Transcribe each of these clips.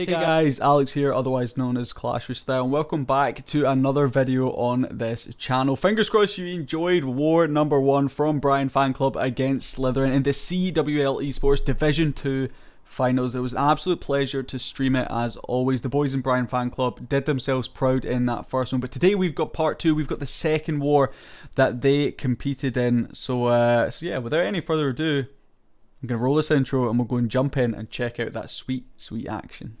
Hey guys, Alex here, otherwise known as Clash with Style, and welcome back to another video on this channel. Fingers crossed you enjoyed War number 1 from Brian Fan Club against Slytherin in the CWL Esports Division 2 finals. It was an absolute pleasure to stream it as always. The boys in Brian Fan Club did themselves proud in that first one, but today we've got part 2. We've got the second war that they competed in. So yeah, without any further ado, I'm going to roll this intro and we'll go and jump in and check out that sweet action.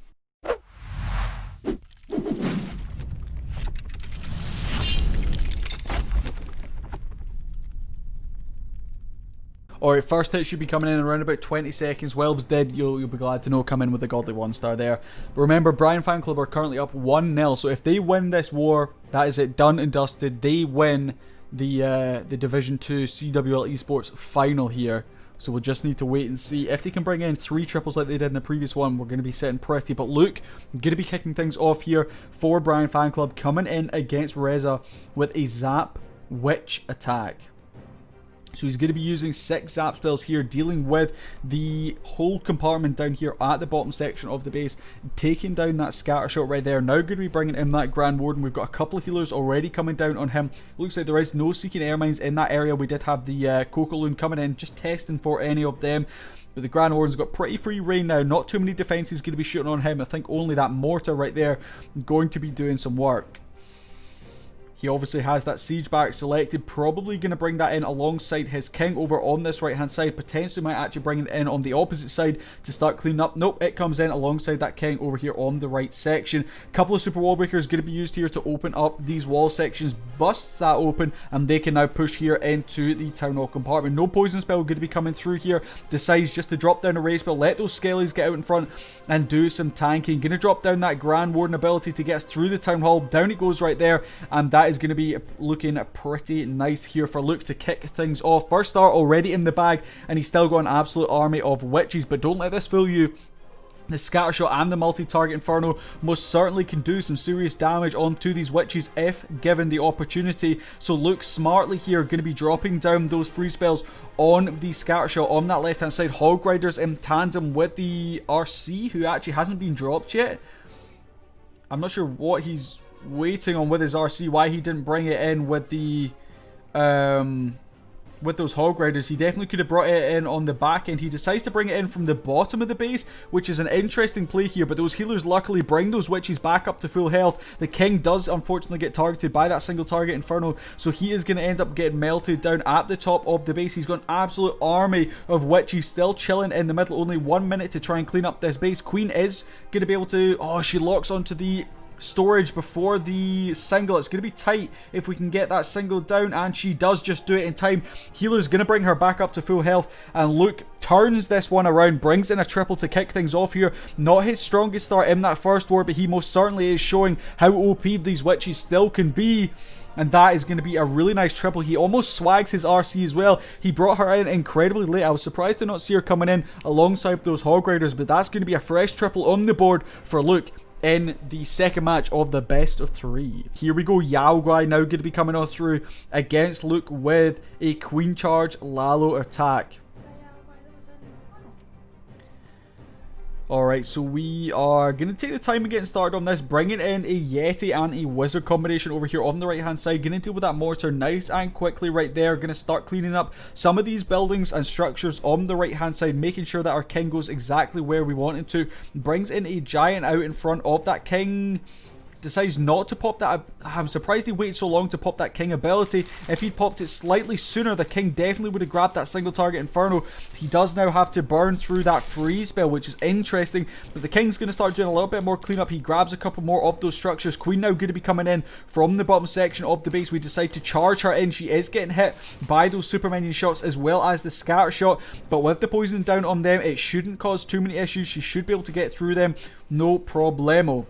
Alright, first hit should be coming in around about 20 seconds. Welbs did, you'll be glad to know, come in with a godly 1-star there. But remember, Brian Fan Club are currently up 1-0, so if they win this war, that is it, done and dusted. They win the Division 2 CWL Esports final here. So we'll just need to wait and see. If they can bring in 3 triples like they did in the previous one, we're going to be sitting pretty. But Luke, going to be kicking things off here for Brian Fan Club, coming in against Reza with a Zap Witch attack. So he's going to be using 6 zap spells here, dealing with the whole compartment down here at the bottom section of the base, taking down that scatter shot right there. Now going to be bringing in that Grand Warden. We've got a couple of healers already coming down on him. Looks like there is no Seeking Air Mines in that area. We did have the Coco Loon coming in, just testing for any of them. But the Grand Warden's got pretty free reign now. Not too many defenses going to be shooting on him. I think only that mortar right there going to be doing some work. He obviously has that siege barrack selected, probably going to bring that in alongside his king over on this right hand side. Potentially might actually bring it in on the opposite side to start cleaning up. Nope, it comes in alongside that king over here on the right section. Couple of super wall breakers going to be used here to open up these wall sections, busts that open, and they can now push here into the town hall compartment. No poison spell going to be coming through here. Decides just to drop down a ray spell, let those skellies get out in front and do some tanking. Going to drop down that Grand Warden ability to get us through the town hall. Down it goes right there, and that is going to be looking pretty nice here for Luke to kick things off. First star already in the bag, and he's still got an absolute army of witches, but don't let this fool you. The Scattershot and the multi-target Inferno most certainly can do some serious damage onto these witches if given the opportunity. So Luke smartly here going to be dropping down those free spells on the Scattershot on that left hand side. Hog Riders in tandem with the RC, who actually hasn't been dropped yet. I'm not sure what he's waiting on with his RC, why he didn't bring it in with the with those Hog Riders. He definitely could have brought it in on the back end. He decides to bring it in from the bottom of the base, which is an interesting play here, but those healers luckily bring those witches back up to full health. The king does unfortunately get targeted by that single target Inferno, so he is going to end up getting melted down at the top of the base. He's got an absolute army of witches still chilling in the middle. Only 1 minute to try and clean up this base. Queen is going to be able to, oh, she locks onto the storage before the single. It's going to be tight if we can get that single down, and she does just do it in time. Healer's going to bring her back up to full health, and Luke turns this one around, brings in a triple to kick things off here. Not his strongest start in that first war, but he most certainly is showing how OP these witches still can be. And that is going to be a really nice triple. He almost swags his RC as well. He brought her in incredibly late. I was surprised to not see her coming in alongside those Hog Riders, but that's going to be a fresh triple on the board for Luke in the second match of the best of 3. Here we go. Yao Guai now going to be coming on through against Luke with a Queen Charge Lalo attack. Alright, so we are going to take the time of getting started on this, bringing in a Yeti and a Wizard combination over here on the right hand side. Going to deal with that mortar nice and quickly right there. Going to start cleaning up some of these buildings and structures on the right hand side, making sure that our king goes exactly where we want him to. Brings in a giant out in front of that king. Decides not to pop that. I'm surprised he waited so long to pop that king ability. If he'd popped it slightly sooner, the king definitely would have grabbed that single target Inferno. He does now have to burn through that freeze spell, which is interesting, but the king's going to start doing a little bit more cleanup. He grabs a couple more of those structures. Queen now going to be coming in from the bottom section of the base. We decide to charge her in. She is getting hit by those super minion shots as well as the scatter shot, but with the poison down on them, it shouldn't cause too many issues. She should be able to get through them, no problemo.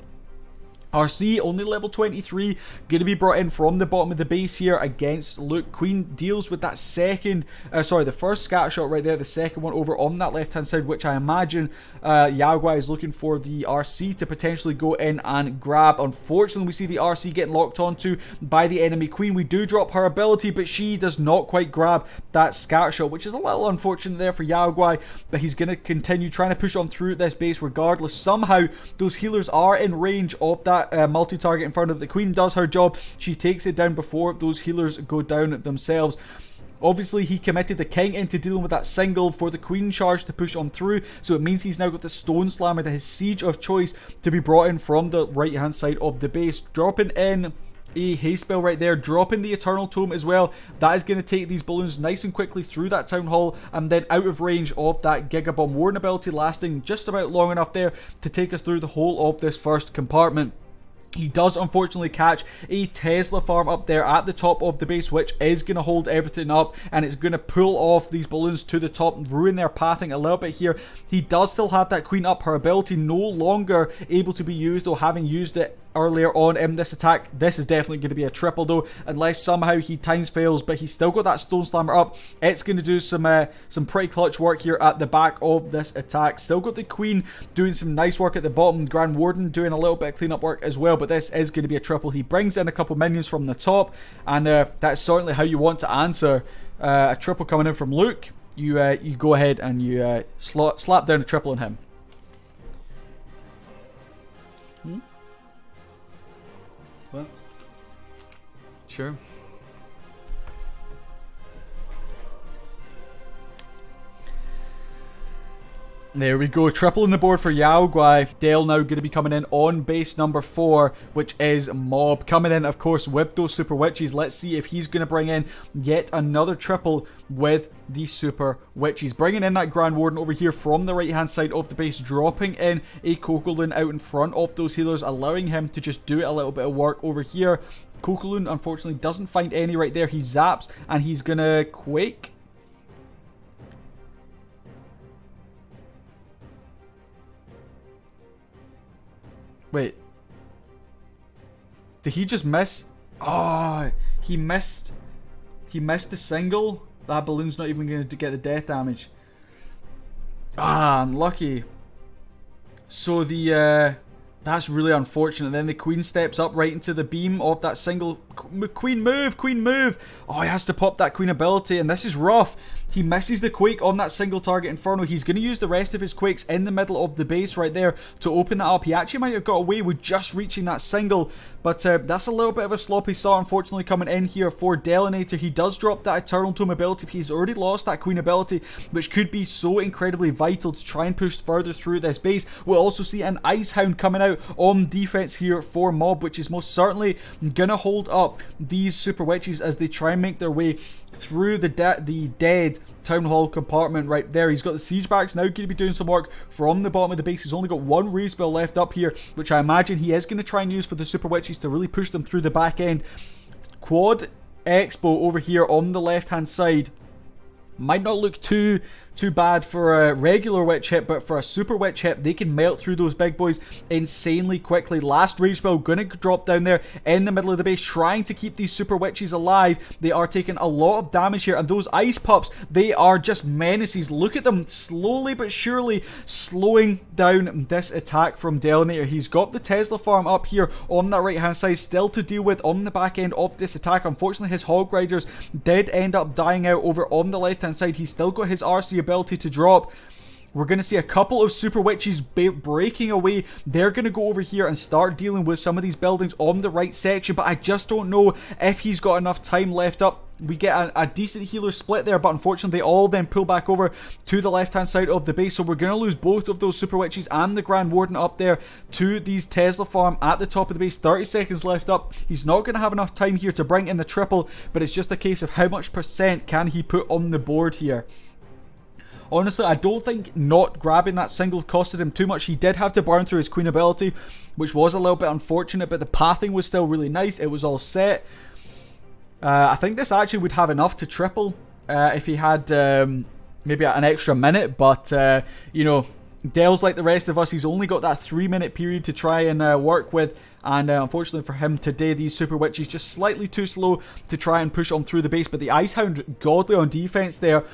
RC, only level 23, going to be brought in from the bottom of the base here against Luke. Queen deals with that the first scatter shot right there, the second one over on that left hand side, which I imagine Yao Guai is looking for the RC to potentially go in and grab. Unfortunately, we see the RC getting locked onto by the enemy Queen. We do drop her ability, but she does not quite grab that scatter shot, which is a little unfortunate there for Yao Guai, but he's going to continue trying to push on through this base regardless. Somehow, those healers are in range of that multi-target in front of the Queen. Does her job. She takes it down before those healers go down themselves. Obviously, he committed the king into dealing with that single for the Queen charge to push on through, so it means he's now got the Stone Slammer, his siege of choice, to be brought in from the right-hand side of the base. Dropping in a haste spell right there, dropping the Eternal Tome as well. That is going to take these balloons nice and quickly through that Town Hall and then out of range of that Gigabomb Warden ability, lasting just about long enough there to take us through the whole of this first compartment. He does unfortunately catch a Tesla farm up there at the top of the base, which is going to hold everything up, and it's going to pull off these balloons to the top, ruin their pathing a little bit here. He does still have that Queen up, her ability no longer able to be used, or having used it earlier on in this attack. This is definitely going to be a triple though, unless somehow he times fails, but he's still got that Stone Slammer up. It's going to do some pretty clutch work here at the back of this attack. Still got the Queen doing some nice work at the bottom, Grand Warden doing a little bit of cleanup work as well, but this is going to be a triple. He brings in a couple minions from the top, and that's certainly how you want to answer a triple coming in from Luke. You go ahead and you slap down a triple on him. What? Sure. There we go, triple on the board for Yao Guai. Dale now going to be coming in on base number 4, which is Mob. Coming in, of course, with those Super Witches. Let's see if he's going to bring in yet another triple with the Super Witches. Bringing in that Grand Warden over here from the right-hand side of the base, dropping in a Kokoloon out in front of those healers, allowing him to just do a little bit of work over here. Kokoloon, unfortunately, doesn't find any right there. He zaps, and he's going to Quake. Wait. Did he just miss? Oh, he missed. He missed the single. That balloon's not even going to get the death damage. Ah, unlucky. So that's really unfortunate. Then the Queen steps up right into the beam of that single. Queen move, Queen move. Oh, he has to pop that Queen ability, and this is rough. He misses the Quake on that single target Inferno. He's going to use the rest of his Quakes in the middle of the base right there to open that up. He actually might have got away with just reaching that single, but that's a little bit of a sloppy start, unfortunately, coming in here for Delinator. He does drop that Eternal Tome ability, but he's already lost that Queen ability, which could be so incredibly vital to try and push further through this base. We'll also see an Ice Hound coming out on defense here for Mob, which is most certainly going to hold up these Super Witches as they try and make their way through the dead Town Hall compartment right there. He's got the Siege Barracks now going to be doing some work from the bottom of the base. He's only got one Rage Spell left up here, which I imagine he is going to try and use for the Super Witches to really push them through the back end. Quad Expo over here on the left hand side might not look too bad for a regular witch hit, but for a super witch hit, they can melt through those big boys insanely quickly. Last rage spell gonna drop down there in the middle of the base, trying to keep these super witches alive. They are taking a lot of damage here, and those ice pups, they are just menaces. Look at them slowly but surely slowing down this attack from Delinator. He's got the Tesla farm up here on that right hand side still to deal with on the back end of this attack. Unfortunately, his Hog Riders did end up dying out over on the left hand side. He's still got his RC ability to drop. We're going to see a couple of Super Witches breaking away. They're going to go over here and start dealing with some of these buildings on the right section, but I just don't know if he's got enough time left up. We get a decent healer split there, but unfortunately they all then pull back over to the left hand side of the base, so we're going to lose both of those Super Witches and the Grand Warden up there to these Tesla farm at the top of the base. 30 seconds left up. He's not going to have enough time here to bring in the triple, but it's just a case of how much percent can he put on the board here. Honestly, I don't think not grabbing that single costed him too much. He did have to burn through his Queen ability, which was a little bit unfortunate, but the pathing was still really nice. It was all set. I think this actually would have enough to triple if he had maybe an extra minute, but you know, Dell's like the rest of us. He's only got that 3-minute period to try and work with. And unfortunately for him today, these Super Witches just slightly too slow to try and push on through the base. But the Icehound, godly on defense there.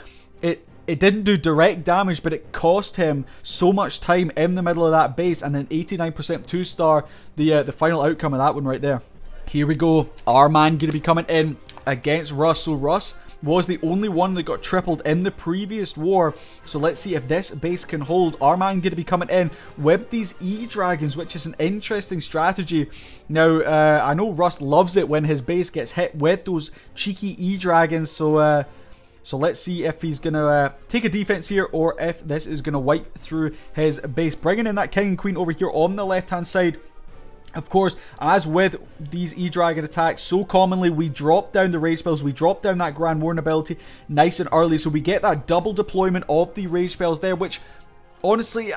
It didn't do direct damage, but it cost him so much time in the middle of that base. And an 89% 2-star, the final outcome of that one right there. Here we go. Our man going to be coming in against Russ. So Russ was the only one that got tripled in the previous war. So let's see if this base can hold. Our man going to be coming in with these E-Dragons, which is an interesting strategy. Now, I know Russ loves it when his base gets hit with those cheeky E-Dragons. So let's see if he's going to take a defense here or if this is going to wipe through his base. Bringing in that King and Queen over here on the left-hand side. Of course, as with these E-Dragon attacks, so commonly we drop down the rage spells, we drop down that Grand Warden ability nice and early, so we get that double deployment of the rage spells there, which honestly,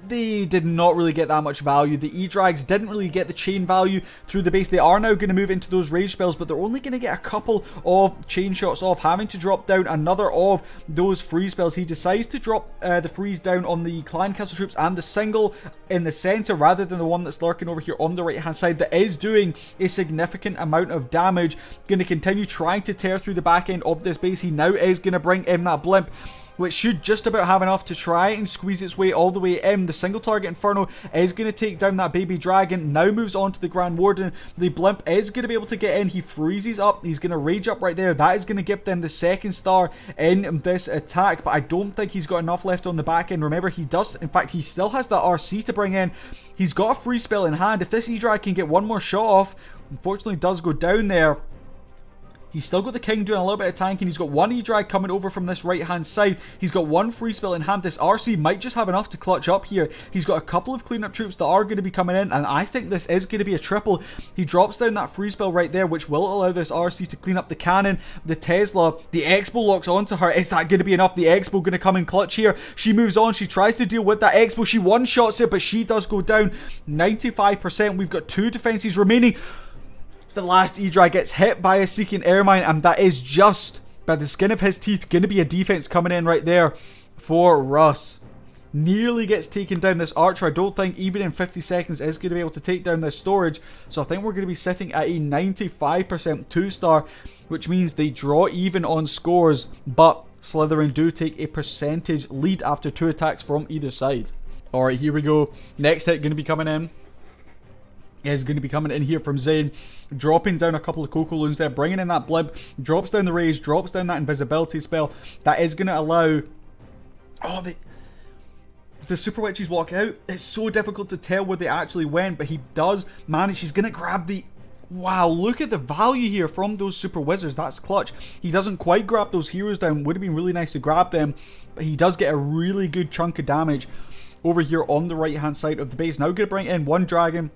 they did not really get that much value. The E-Drags didn't really get the chain value through the base. They are now going to move into those rage spells, but they're only going to get a couple of chain shots off, having to drop down another of those freeze spells. He decides to drop the freeze down on the clan castle troops and the single in the center rather than the one that's lurking over here on the right hand side that is doing a significant amount of damage. Going to continue trying to tear through the back end of this base. He now is going to bring in that blimp, which should just about have enough to try and squeeze its way all the way in. The single target Inferno is going to take down that baby dragon. Now moves on to the Grand Warden. The blimp is going to be able to get in. He freezes up. He's going to rage up right there. That is going to give them the 2nd star in this attack, but I don't think he's got enough left on the back end. Remember, he does. In fact, he still has that RC to bring in. He's got a free spell in hand. If this E-Drag can get one more shot off, unfortunately does go down there. He's still got the King doing a little bit of tanking. He's got one E-Drag coming over from this right-hand side. He's got one free spell in hand. This RC might just have enough to clutch up here. He's got a couple of cleanup troops that are going to be coming in, and I think this is going to be a triple. He drops down that free spell right there, which will allow this RC to clean up the cannon, the Tesla. The Expo locks onto her. Is that going to be enough? The Expo going to come in clutch here. She moves on. She tries to deal with that Expo. She one-shots it, but she does go down 95%. We've got 2 defenses remaining. The last E-Drag gets hit by a Seeking Airmine, and that is just by the skin of his teeth going to be a defense coming in right there for Russ. Nearly gets taken down. This Archer, I don't think even in 50 seconds is going to be able to take down this storage, so I think we're going to be sitting at a 95% 2-star, which means they draw even on scores, but Slytherin do take a percentage lead after 2 attacks from either side. Alright, here we go. Next hit going to be coming in. Is going to be coming in here from Zane, dropping down a couple of Coco Loons there, bringing in that blimp, drops down the rage, drops down that invisibility spell. That is going to allow... Oh, the Super Witches walk out. It's so difficult to tell where they actually went, but he does manage. He's going to grab the... Wow, look at the value here from those Super Wizards. That's clutch. He doesn't quite grab those heroes down. Would have been really nice to grab them, but he does get a really good chunk of damage over here on the right-hand side of the base. Now going to bring in one dragon.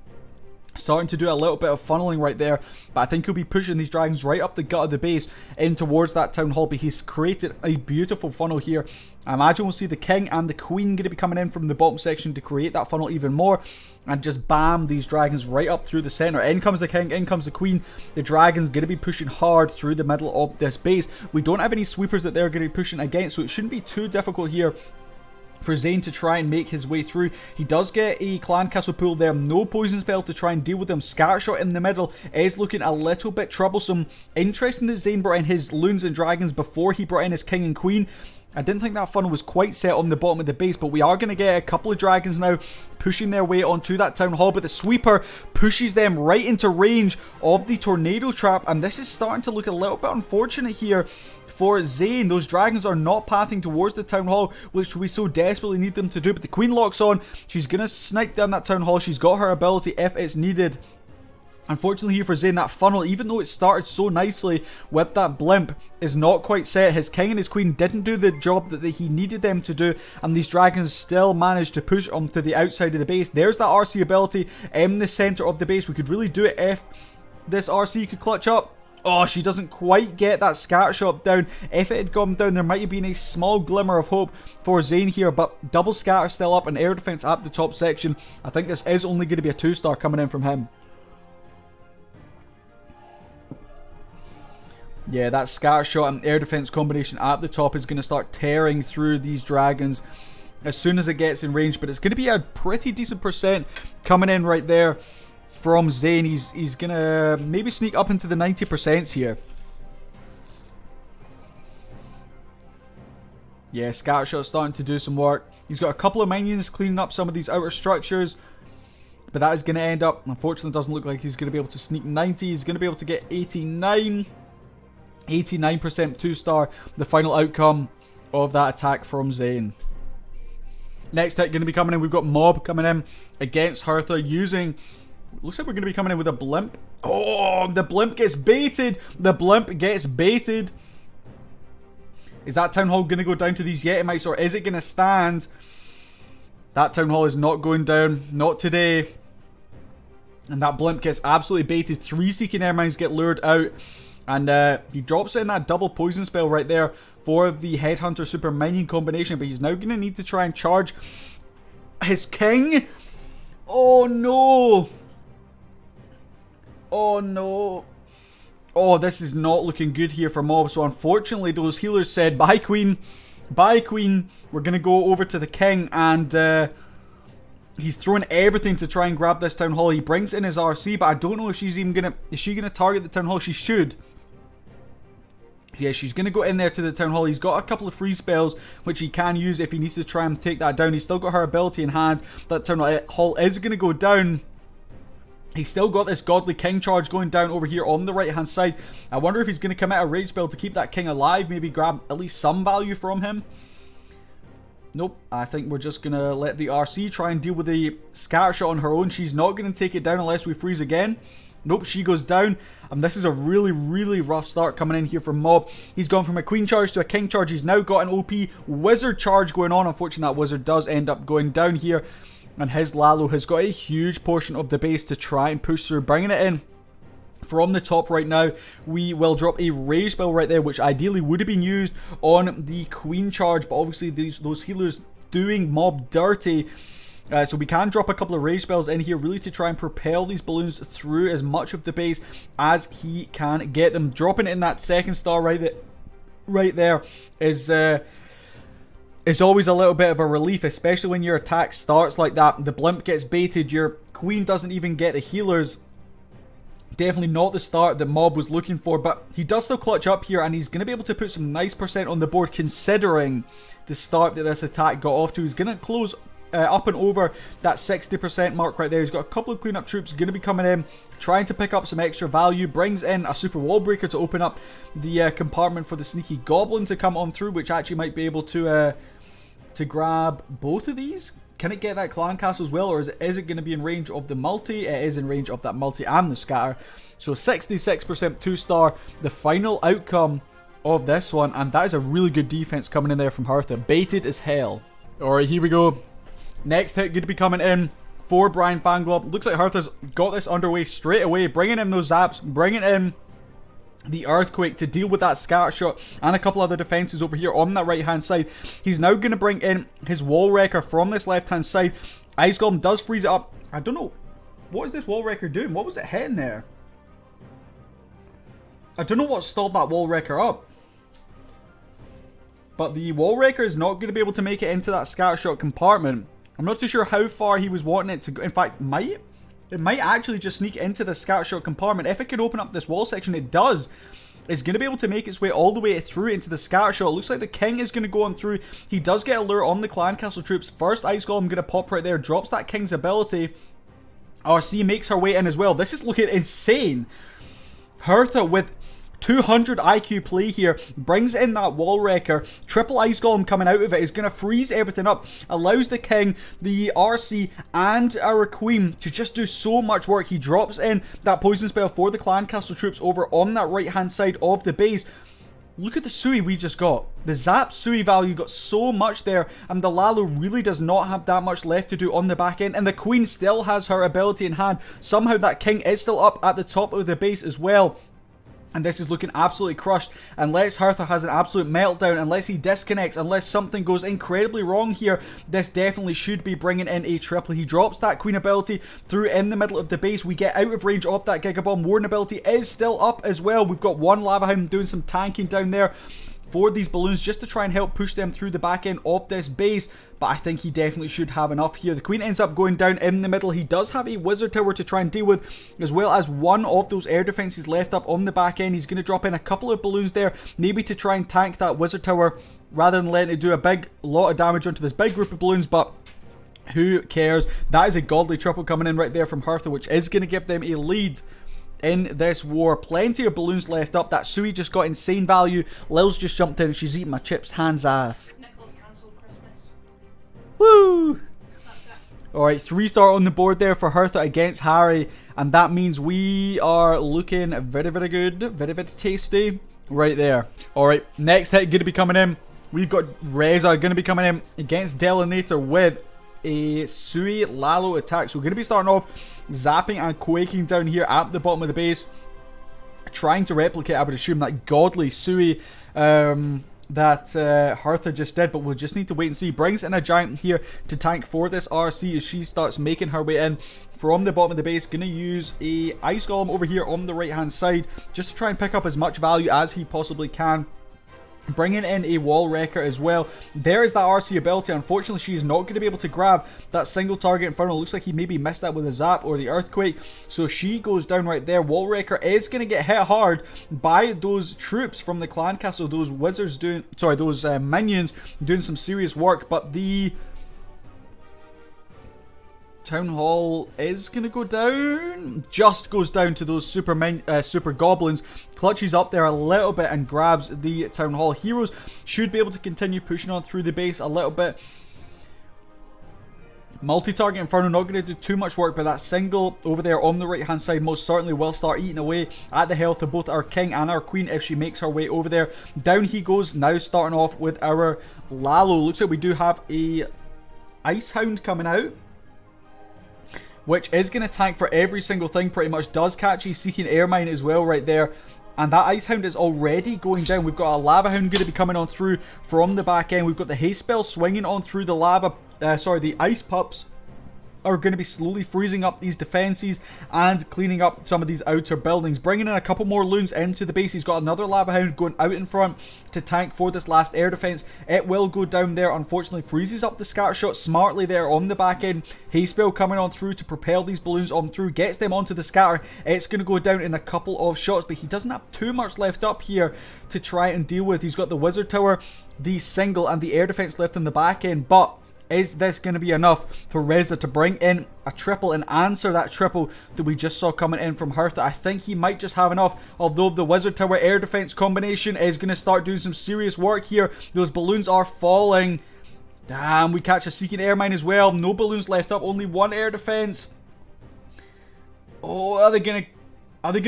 Starting to do a little bit of funneling right there, but I think he'll be pushing these dragons right up the gut of the base in towards that town hall. But he's created a beautiful funnel here. I imagine we'll see the King and the Queen going to be coming in from the bottom section to create that funnel even more, and just bam these dragons right up through the center. In comes the King, in comes the Queen. The dragon's going to be pushing hard through the middle of this base. We don't have any sweepers that they're going to be pushing against, so it shouldn't be too difficult here for Zane to try and make his way through. He does get a clan castle pool there. No poison spell to try and deal with them. Scattershot in the middle is looking a little bit troublesome. Interesting that Zane brought in his loons and dragons before he brought in his King and Queen. I didn't think that funnel was quite set on the bottom of the base, but we are going to get a couple of dragons now pushing their way onto that town hall, but the sweeper pushes them right into range of the tornado trap, and this is starting to look a little bit unfortunate here for Zane. Those dragons are not pathing towards the town hall, which we so desperately need them to do, but the Queen locks on. She's going to snipe down that town hall. She's got her ability if it's needed. Unfortunately here for Zane, that funnel, even though it started so nicely with that blimp, is not quite set. His King and his Queen didn't do the job that he needed them to do, and these dragons still managed to push onto the outside of the base. There's that RC ability in the center of the base. We could really do it if this RC could clutch up. Oh, she doesn't quite get that scattershot down. If it had gone down, there might have been a small glimmer of hope for Zane here, but double scatter still up and air defense at the top section. I think this is only going to be a 2-star coming in from him. Yeah, that scattershot and air defense combination at the top is going to start tearing through these dragons as soon as it gets in range. But it's going to be a pretty decent percent coming in right there from Zane. He's going to maybe sneak up into the 90% here. Yeah, Scattershot's starting to do some work. He's got a couple of minions cleaning up some of these outer structures. But that is going to end up, unfortunately, doesn't look like he's going to be able to sneak 90. He's going to be able to get 89. 89% 2-star. The final outcome of that attack from Zane. Next hit going to be coming in. We've got Mob coming in against Hertha using... Looks like we're going to be coming in with a Blimp. Oh, the Blimp gets baited. The Blimp gets baited. Is that Town Hall going to go down to these Yetimites, or is it going to stand? That Town Hall is not going down. Not today. And that Blimp gets absolutely baited. 3 Seeking Airmines get lured out. And he drops in that double poison spell right there for the Headhunter Super Minion combination. But he's now going to need to try and charge his king. Oh no. Oh no. Oh, this is not looking good here for Mob. So unfortunately, those healers said, bye Queen. Bye Queen. We're going to go over to the king. And he's throwing everything to try and grab this Town Hall. He brings in his RC, but I don't know if she's even going to... Is she going to target the Town Hall? She should. Yeah, she's going to go in there to the Town Hall. He's got a couple of free spells, which he can use if he needs to try and take that down. He's still got her ability in hand. That Town Hall is going to go down. He's still got this Godly King charge going down over here on the right-hand side. I wonder if he's going to commit a rage spell to keep that king alive. Maybe grab at least some value from him. Nope. I think we're just going to let the RC try and deal with the Scattershot on her own. She's not going to take it down unless we freeze again. Nope, she goes down. And this is a really, really rough start coming in here for Mob. He's gone from a Queen charge to a King charge. He's now got an OP Wizard charge going on. Unfortunately, that Wizard does end up going down here. And his Lalo has got a huge portion of the base to try and push through, bringing it in. From the top right now, we will drop a rage spell right there, which ideally would have been used on the Queen charge, but obviously those healers doing Mob dirty. So we can drop a couple of rage spells in here, really to try and propel these balloons through as much of the base as he can get them. Dropping it in that second star right there is always a little bit of a relief, especially when your attack starts like that. The Blimp gets baited, your Queen doesn't even get the healers. Definitely not the start that Mob was looking for, but he does still clutch up here, and he's going to be able to put some nice percent on the board considering the start that this attack got off to. He's going to close up and over that 60% mark right there. He's got a couple of cleanup troops going to be coming in, trying to pick up some extra value. Brings in a super wall breaker to open up the compartment for the sneaky goblin to come on through, which actually might be able to grab both of these. Can it get that clan castle as well, or is it going to be in range of the multi? It is in range of that multi and the scatter. So 66% 2-star, the final outcome of this one, and that is a really good defense coming in there from Hertha. Baited as hell. Alright, here we go. Next hit going to be coming in for Brian Fanglob. Looks like Hertha's got this underway straight away, bringing in those zaps, bringing in the Earthquake to deal with that Scattershot and a couple other defenses over here on that right hand side. He's now going to bring in his Wall Wrecker from this left hand side. Ice Golem does freeze it up. I don't know, what is this Wall Wrecker doing? What was it hitting there? I don't know what stalled that Wall Wrecker up, but the Wall Wrecker is not going to be able to make it into that Scattershot compartment. I'm not too sure how far he was wanting it to go. In fact, it might actually just sneak into the Scattershot compartment. If it can open up this wall section, it does. It's going to be able to make its way all the way through into the Scattershot. Looks like the King is going to go on through. He does get a lure on the Clan Castle troops. First Ice Golem going to pop right there. Drops that King's ability. RC makes her way in as well. This is looking insane. Hertha with 200 IQ play here, brings in that Wall Wrecker. Triple Ice Golem coming out of it is going to freeze everything up, allows the King, the RC, and our Queen to just do so much work. He drops in that poison spell for the Clan Castle troops over on that right hand side of the base. Look at the Sui we just got. The Zap Sui value got so much there, and the Lalo really does not have that much left to do on the back end, and the Queen still has her ability in hand. Somehow that King is still up at the top of the base as well. And this is looking absolutely crushed. Unless Hertha has an absolute meltdown, unless he disconnects, unless something goes incredibly wrong here, this definitely should be bringing in a triple. He drops that Queen ability through in the middle of the base. We get out of range of that Gigabomb. Warden ability is still up as well. We've got one Lava Hound doing some tanking down there for these balloons just to try and help push them through the back end of this base. But I think he definitely should have enough here. The queen ends up going down in the middle. He does have a wizard tower to try and deal with, as well as one of those air defenses left up on the back end. He's going to drop in a couple of balloons there, maybe to try and tank that wizard tower rather than letting it do a big lot of damage onto this big group of balloons. But who cares? That is a godly triple coming in right there from Hertha, which is going to give them a lead in this war. Plenty of balloons left up. That Sui just got insane value. Lil's just jumped in and she's eating my chips. Hands off. Woo! Alright, 3-star on the board there for Hertha against Harry. And that means we are looking very, very good. Very, very tasty. Right there. Alright, next hit going to be coming in. We've got Reza going to be coming in against Delinator with a Sui Lalo attack. So we're going to be starting off zapping and quaking down here at the bottom of the base, trying to replicate, I would assume, that godly Sui that Hertha just did, but we'll just need to wait and see. Brings in a giant here to tank for this RC as she starts making her way in from the bottom of the base. Gonna use a ice golem over here on the right hand side just to try and pick up as much value as he possibly can. Bringing in a wall wrecker as well. There is that RC ability. Unfortunately, she's not going to be able to grab that single target inferno. Looks like he maybe missed that with a zap or the earthquake. So she goes down right there. Wall wrecker is going to get hit hard by those troops from the clan castle. Those wizards doing, sorry, those minions doing some serious work. But the Town Hall is going to go down. Just goes down to those super goblins. Clutches up there a little bit and grabs the Town Hall. Heroes should be able to continue pushing on through the base a little bit. Multi-target Inferno not going to do too much work, but that single over there on the right hand side most certainly will start eating away at the health of both our king and our queen if she makes her way over there. Down he goes, now starting off with our Lalo. Looks like we do have a Ice Hound coming out, which is going to tank for every single thing pretty much. Does catch a Seeking Air Mine as well right there. And that Ice Hound is already going down. We've got a Lava Hound going to be coming on through from the back end. We've got the Haste Spell swinging on through the lava, the Ice Pups are going to be slowly freezing up these defenses and cleaning up some of these outer buildings. Bringing in a couple more loons into the base. He's got another Lava Hound going out in front to tank for this last air defense. It will go down there. Unfortunately, freezes up the scatter shot smartly there on the back end. Haste Spell coming on through to propel these balloons on through. Gets them onto the scatter. It's going to go down in a couple of shots, but he doesn't have too much left up here to try and deal with. He's got the Wizard Tower, the single, and the air defense left on the back end, but is this going to be enough for Reza to bring in a triple and answer that triple that we just saw coming in from Hertha? I think he might just have enough, although the Wizard Tower air defense combination is going to start doing some serious work here. Those balloons are falling. Damn, we catch a Seeking Air Mine as well. No balloons left up, only one air defense. Oh, are they going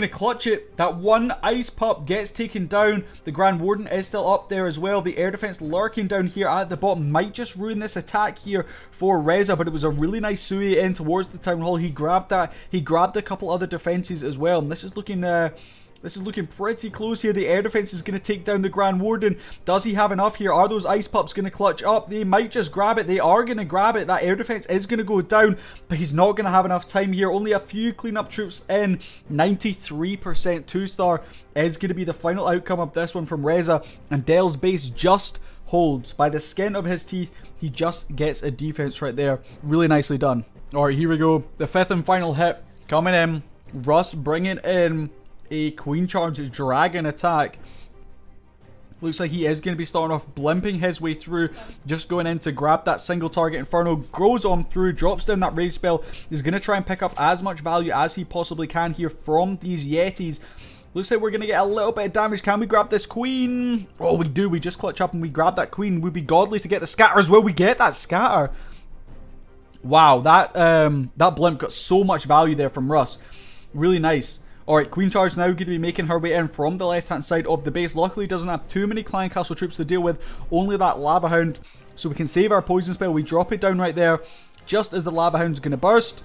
to clutch it? That one Ice Pup gets taken down. The Grand Warden is still up there as well. The air defense lurking down here at the bottom might just ruin this attack here for Reza, but it was a really nice Sui in towards the Town Hall. He grabbed that. He grabbed a couple other defenses as well, and this is looking pretty close here. The air defense is going to take down the Grand Warden. Does he have enough here? Are those Ice Pups going to clutch up? They might just grab it. They are going to grab it. That air defense is going to go down, but he's not going to have enough time here. Only a few cleanup troops in. 93% 2-star is going to be the final outcome of this one from Reza, and Del's base just holds. By the skin of his teeth, he just gets a defense right there. Really nicely done. Alright, here we go. The fifth and final hit coming in. Russ bringing in a Queen Charge Dragon attack. Looks like he is going to be starting off blimping his way through, just going in to grab that single target Inferno, goes on through, drops down that rage spell. He's going to try and pick up as much value as he possibly can here from these Yetis. Looks like we're going to get a little bit of damage. Can we grab this Queen? Oh, we do. We just clutch up and we grab that Queen. Would be godly to get the scatter as well. We get that scatter. Wow, that blimp got so much value there from Russ. Really nice. Alright, Queen Charge now going to be making her way in from the left hand side of the base. Luckily doesn't have too many Clan Castle troops to deal with, only that Lava Hound. So we can save our poison spell. We drop it down right there just as the Lava Hound's going to burst.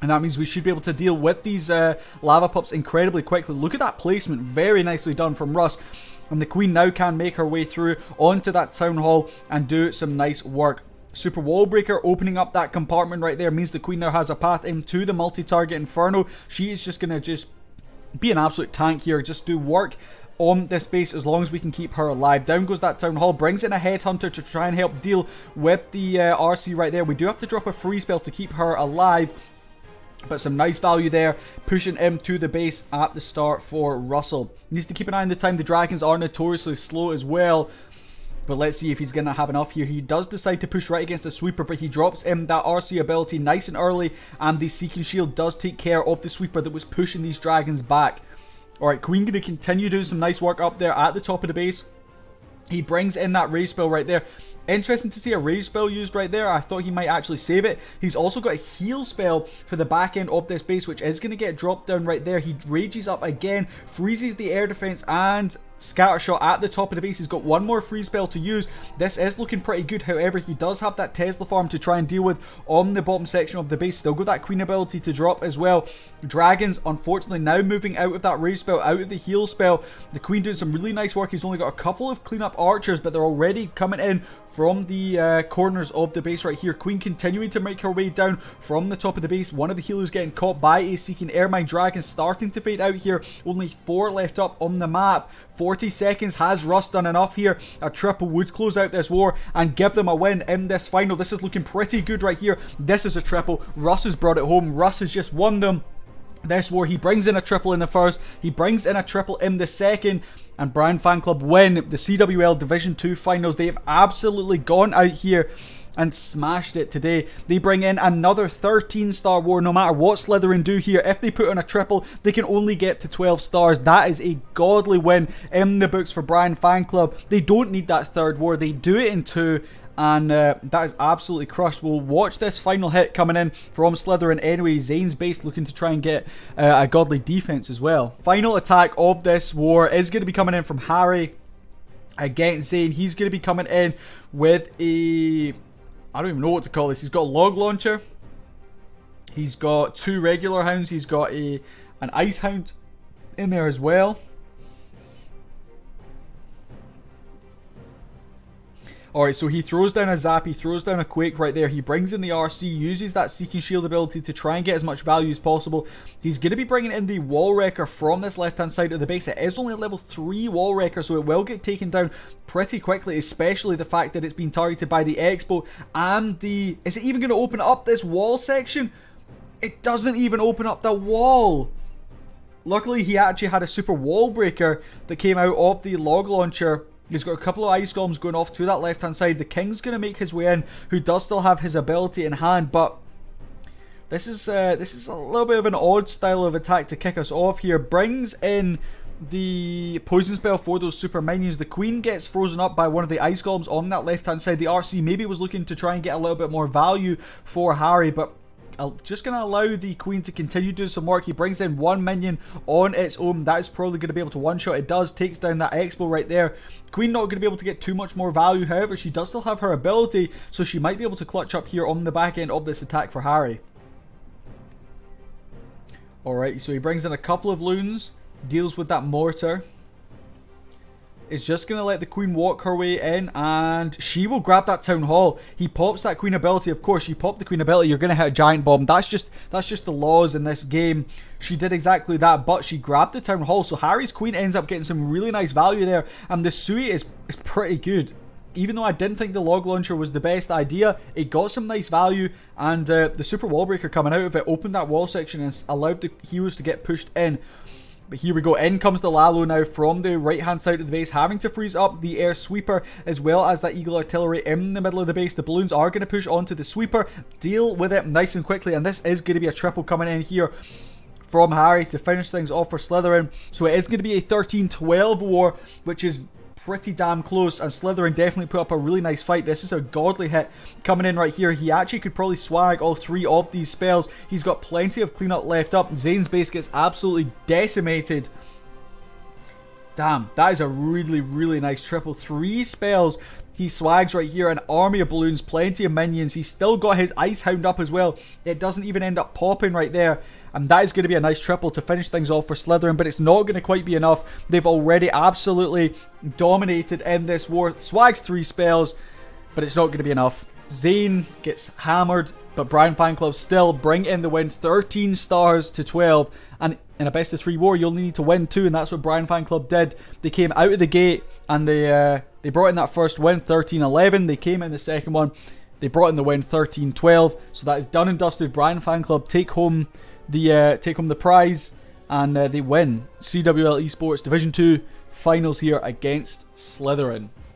And that means we should be able to deal with these Lava Pups incredibly quickly. Look at that placement. Very nicely done from Russ. And the Queen now can make her way through onto that Town Hall and do some nice work. Super Wall Breaker opening up that compartment right there means the Queen now has a path into the multi-target Inferno. She is just going to be an absolute tank here, just do work on this base as long as we can keep her alive. Down goes that Town Hall, brings in a Headhunter to try and help deal with the RC right there. We do have to drop a free spell to keep her alive, but some nice value there, pushing him to the base at the start for Russell. Needs to keep an eye on the time. The Dragons are notoriously slow as well, but let's see if he's going to have enough here. He does decide to push right against the Sweeper, but he drops in that RC ability nice and early, and the Seeking Shield does take care of the Sweeper that was pushing these Dragons back. Alright, Queen going to continue doing some nice work up there at the top of the base. He brings in that Rage Spell right there. Interesting to see a Rage Spell used right there. I thought he might actually save it. He's also got a Heal Spell for the back end of this base, which is going to get dropped down right there. He rages up again, freezes the air defense, and Scatter Shot at the top of the base. He's got one more free spell to use. This is looking pretty good. However, he does have that Tesla farm to try and deal with on the bottom section of the base. Still got that Queen ability to drop as well. Dragons, unfortunately, now moving out of that Rage Spell, out of the Heal Spell. The Queen doing some really nice work. He's only got a couple of cleanup archers, but they're already coming in from the corners of the base right here. Queen continuing to make her way down from the top of the base. One of the healers getting caught by a Seeking Airmine. Dragon starting to fade out here. Only 4 left up on the map. 40 seconds. Has Russ done enough here? A triple would close out this war and give them a win in this final. This is looking pretty good right here. This is a triple. Russ has brought it home. Russ has just won them this war. He brings in a triple in the first, he brings in a triple in the second, and Brian Fan Club win the CWL Division 2 finals. They have absolutely gone out here and smashed it today. They bring in another 13-star war. No matter what Slytherin do here, if they put on a triple, they can only get to 12 stars. That is a godly win in the books for Brian Fan Club. They don't need that third war. They do it in 2. And that is absolutely crushed. We'll watch this final hit coming in from Slytherin anyway. Zane's base looking to try and get a godly defense as well. Final attack of this war is going to be coming in from Harry against Zane. He's going to be coming in with a... I don't even know what to call this. He's got a log launcher. He's got 2 regular hounds. He's got an ice hound in there as well. Alright, so he throws down a Zap, he throws down a Quake right there. He brings in the RC, uses that Seeking Shield ability to try and get as much value as possible. He's going to be bringing in the Wall Wrecker from this left-hand side of the base. It is only a level 3 Wall Wrecker, so it will get taken down pretty quickly, especially the fact that it's been targeted by the Expo and the... Is it even going to open up this wall section? It doesn't even open up the wall. Luckily, he actually had a super wall breaker that came out of the log launcher. He's got a couple of ice golems going off to that left-hand side. The King's going to make his way in, who does still have his ability in hand, but this is a little bit of an odd style of attack to kick us off here. Brings in the poison spell for those super minions. The Queen gets frozen up by one of the ice golems on that left-hand side. The RC maybe was looking to try and get a little bit more value for Harry, but just going to allow the Queen to continue doing some work. He brings in 1 minion on its own. That is probably going to be able to one-shot. It does. Takes down that Expo right there. Queen not going to be able to get too much more value. However, she does still have her ability, so she might be able to clutch up here on the back end of this attack for Harry. Alright, so he brings in a couple of loons. Deals with that mortar. Is just going to let the Queen walk her way in, and she will grab that Town Hall. He pops that Queen ability. Of course, you pop the Queen ability, you're going to hit a giant bomb. That's just the laws in this game. She did exactly that, but she grabbed the Town Hall, so Harry's Queen ends up getting some really nice value there, and the Sui is pretty good. Even though I didn't think the log launcher was the best idea, it got some nice value, and the super wall breaker coming out of it opened that wall section and allowed the heroes to get pushed in. But here we go, in comes the Lalo now from the right hand side of the base, having to freeze up the air sweeper as well as that Eagle Artillery in the middle of the base. The balloons are going to push onto the sweeper, deal with it nice and quickly, and this is going to be a triple coming in here from Harry to finish things off for Slytherin. So it is going to be a 13-12 war, which is pretty damn close, and Slytherin definitely put up a really nice fight. This is a godly hit coming in right here. He actually could probably swag all 3 of these spells. He's got plenty of cleanup left up. Zane's base gets absolutely decimated. Damn, that is a really, really nice triple. 3 spells. He swags right here, an army of balloons, plenty of minions. He's still got his Ice Hound up as well. It doesn't even end up popping right there. And that is going to be a nice triple to finish things off for Slytherin, but it's not going to quite be enough. They've already absolutely dominated in this war. Swags 3 spells, but it's not going to be enough. Zane gets hammered, but Brian Fan Club still bring in the win, 13 stars to 12. And in a best of 3 war, you'll need to win 2, and that's what Brian Fan Club did. They came out of the gate and they brought in that first win, 13-11. They came in the second one, they brought in the win, 13-12. So that is done and dusted. Brian Fan Club take home the prize, and they win CWL Esports Division 2 finals here against Slytherin.